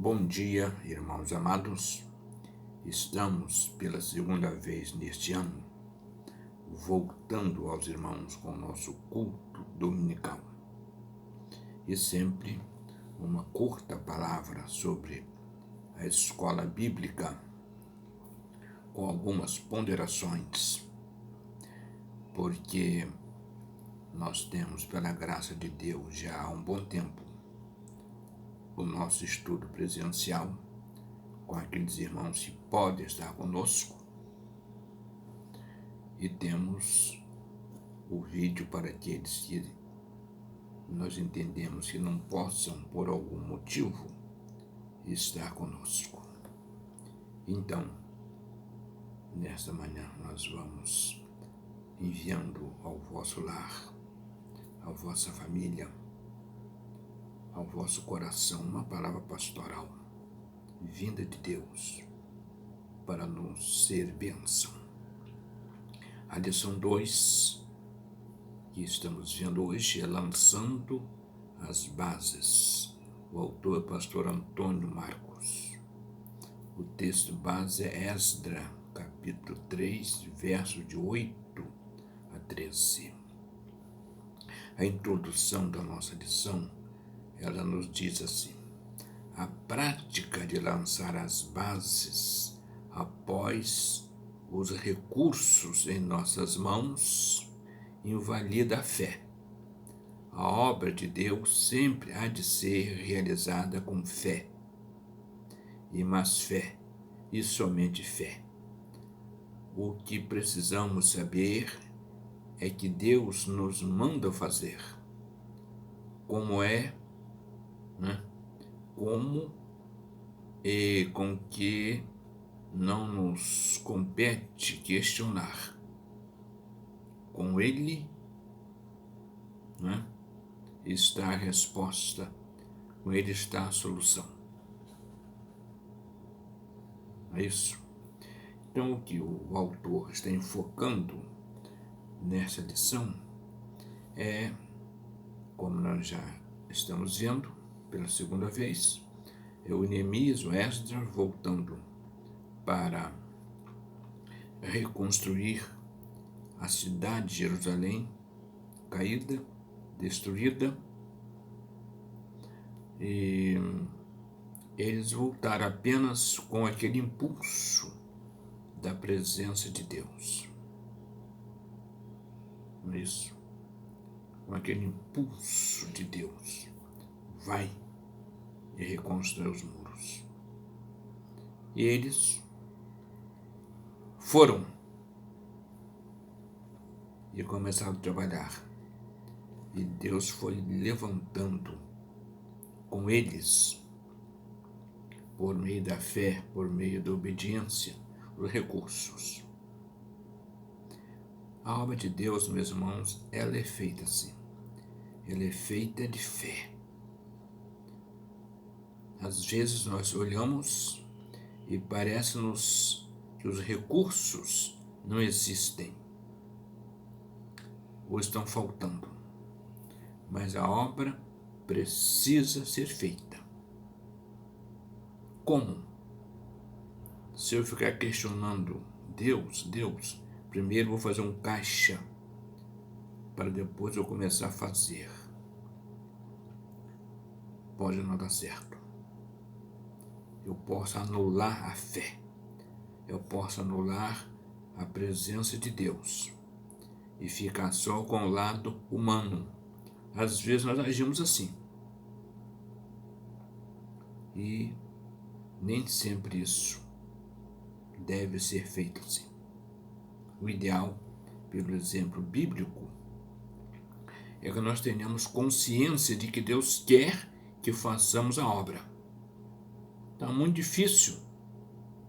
Bom dia, irmãos amados. Estamos pela segunda vez neste ano voltando aos irmãos com o nosso culto dominical. E sempre uma curta palavra sobre a escola bíblica com algumas ponderações, porque nós temos, pela graça de Deus, já há um bom tempo, o nosso estudo presencial com aqueles irmãos que podem estar conosco, e temos o vídeo para aqueles que nós entendemos que não possam, por algum motivo, estar conosco. Então, nesta manhã nós vamos enviando ao vosso lar, à vossa família, ao vosso coração, uma palavra pastoral, vinda de Deus, para nos ser bênção. A lição 2, que estamos vendo hoje, é Lançando as Bases. O autor é o pastor Antônio Marcos. O texto base é Esdras, capítulo 3, versos de 8 a 13. A introdução da nossa lição, ela nos diz assim: a prática de lançar as bases após os recursos em nossas mãos invalida a fé. A obra de Deus sempre há de ser realizada com fé, e mais fé, e somente fé. O que precisamos saber é que Deus nos manda fazer, como como e com que não nos compete questionar. Com Ele está a resposta, com Ele está a solução. É isso. Então, o que o autor está enfocando nessa lição é, como nós já estamos vendo pela segunda vez, é o Neemias, o Esdras, voltando para reconstruir a cidade de Jerusalém, caída, destruída, e eles voltaram apenas com aquele impulso da presença de Deus. Isso, com aquele impulso de Deus, vai e reconstrói os muros. E eles foram e começaram a trabalhar. E Deus foi levantando com eles, por meio da fé, por meio da obediência, os recursos. A obra de Deus, meus irmãos, ela é feita assim. Ela é feita de fé. Às vezes nós olhamos e parece-nos que os recursos não existem ou estão faltando, mas a obra precisa ser feita. Como? Se eu ficar questionando Deus, primeiro vou fazer um caixa para depois eu começar a fazer. Pode não dar certo. Eu posso anular a fé. Eu posso anular a presença de Deus e ficar só com o lado humano. Às vezes nós agimos assim. E nem sempre isso deve ser feito assim. O ideal, pelo exemplo bíblico, é que nós tenhamos consciência de que Deus quer que façamos a obra. Está muito difícil,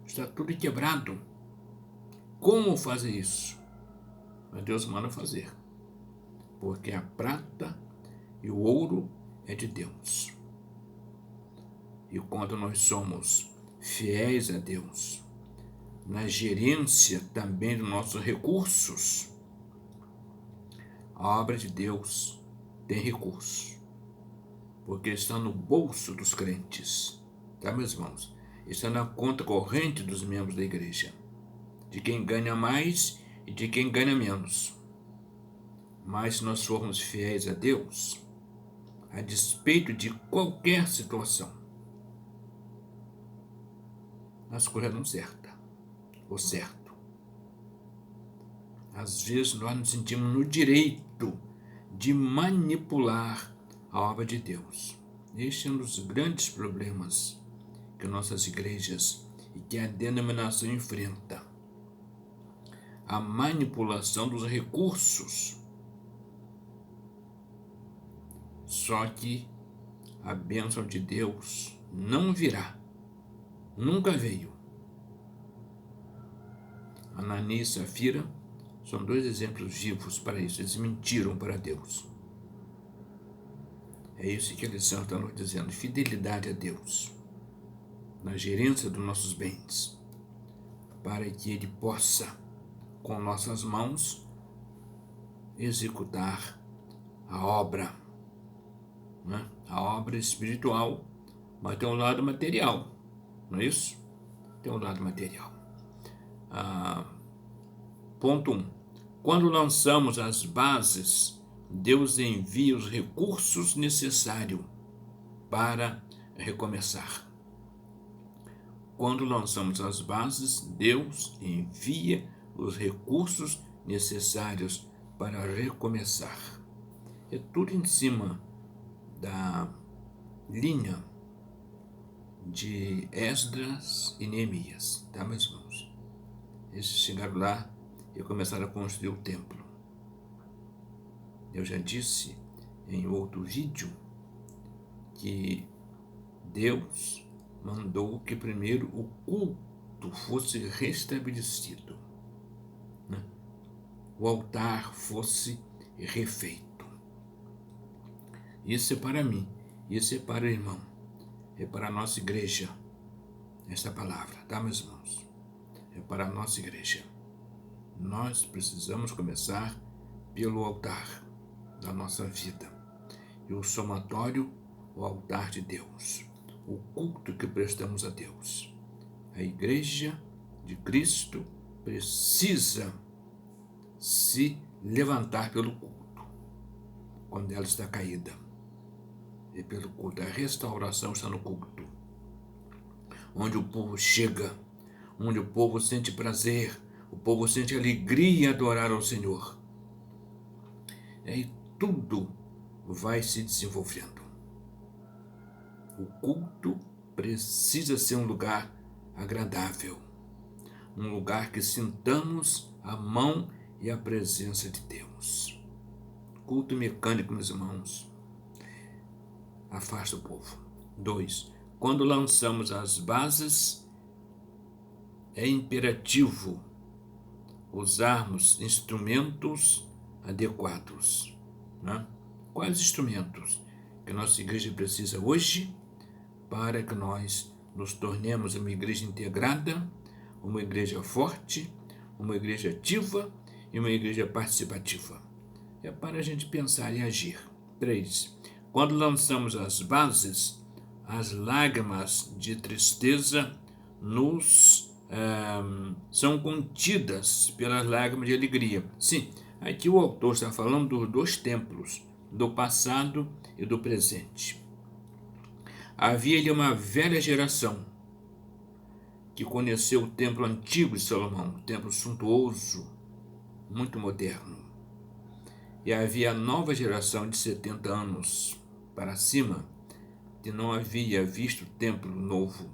está tudo quebrado. Como fazer isso? Mas Deus manda fazer, porque a prata e o ouro é de Deus. E quando nós somos fiéis a Deus, na gerência também dos nossos recursos, a obra de Deus tem recursos, porque está no bolso dos crentes, tá, meus irmãos? Isso é na conta corrente dos membros da igreja, de quem ganha mais e de quem ganha menos. Mas se nós formos fiéis a Deus, a despeito de qualquer situação, nós corremos certa, ou certo. Às vezes nós nos sentimos no direito de manipular a obra de Deus. Este é um dos grandes problemas que nossas igrejas e que a denominação enfrenta. A manipulação dos recursos. Só que a bênção de Deus não virá. Nunca veio. Ananias e Safira são dois exemplos vivos para isso. Eles mentiram para Deus. É isso que a lição está nos dizendo. Fidelidade a Deus na gerência dos nossos bens, para que Ele possa, com nossas mãos, executar a obra. Né? A obra espiritual, mas tem um lado material, não é isso? Tem um lado material. Ponto 1. Quando lançamos as bases, Deus envia os recursos necessários para recomeçar. Quando lançamos as bases, Deus envia os recursos necessários para recomeçar. É tudo em cima da linha de Esdras e Neemias, tá, meus irmãos? Eles chegaram lá e começaram a construir o templo. Eu já disse em outro vídeo que Deus mandou que primeiro o culto fosse restabelecido, né? O altar fosse refeito. Isso é para mim, isso é para o irmão, é para a nossa igreja, essa palavra, tá, meus irmãos? É para a nossa igreja. Nós precisamos começar pelo altar da nossa vida. E o somatório, o altar de Deus. O culto que prestamos a Deus. A igreja de Cristo precisa se levantar pelo culto, quando ela está caída. E pelo culto, a restauração está no culto. Onde o povo chega, onde o povo sente prazer, o povo sente alegria em adorar ao Senhor. E aí tudo vai se desenvolvendo. O culto precisa ser um lugar agradável, um lugar que sintamos a mão e a presença de Deus. Culto mecânico, meus irmãos, afasta o povo. 2. Quando lançamos as bases, é imperativo usarmos instrumentos adequados, né? Quais instrumentos que a nossa igreja precisa hoje para que nós nos tornemos uma igreja integrada, uma igreja forte, uma igreja ativa e uma igreja participativa? É para a gente pensar e agir. 3. Quando lançamos as bases, as lágrimas de tristeza são contidas pelas lágrimas de alegria. Sim, aqui o autor está falando dos dois templos, do passado e do presente. Havia ali uma velha geração que conheceu o templo antigo de Salomão, um templo suntuoso, muito moderno. E havia a nova geração de 70 anos para cima, que não havia visto o templo novo,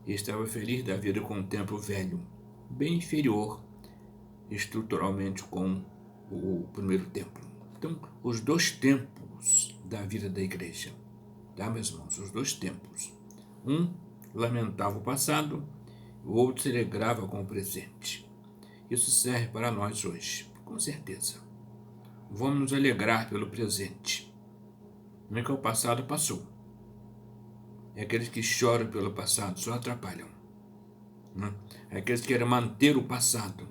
e estava feliz da vida com o templo velho, bem inferior estruturalmente com o primeiro templo. Então, os dois tempos da vida da igreja, tá, meus irmãos? Os dois tempos. Um lamentava o passado, o outro se alegrava com o presente. Isso serve para nós hoje, com certeza. Vamos nos alegrar pelo presente. Não é que o passado passou. É aqueles que choram pelo passado, só atrapalham. Né? É aqueles que querem manter o passado,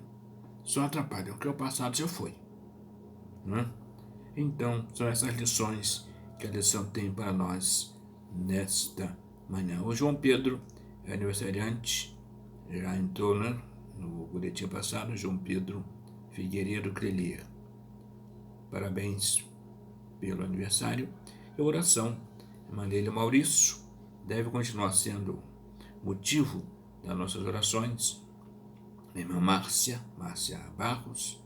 só atrapalham, porque o passado já foi. Né? Então, são essas lições que a lição tem para nós nesta manhã. O João Pedro é aniversariante, já entrou, né, no boletim passado, João Pedro Figueiredo Crelier. Parabéns pelo aniversário. E a oração, Marília Maurício, deve continuar sendo motivo das nossas orações. Minha irmã Márcia Barros,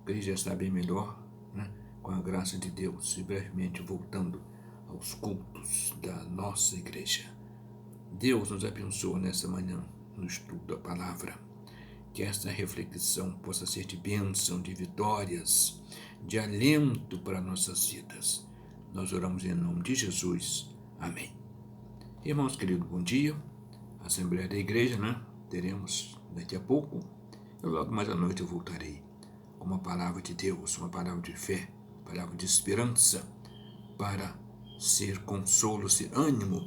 a igreja está bem melhor, né, com a graça de Deus, e brevemente voltando aos cultos da nossa igreja. Deus nos abençoa nessa manhã no estudo da palavra. Que esta reflexão possa ser de bênção, de vitórias, de alento para nossas vidas. Nós oramos em nome de Jesus. Amém. Irmãos queridos, bom dia. Assembleia da Igreja, né? Teremos daqui a pouco. E logo mais à noite eu voltarei com uma palavra de Deus, uma palavra de fé, palavra de esperança, para ser consolo, ser ânimo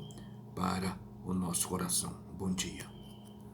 para o nosso coração. Bom dia.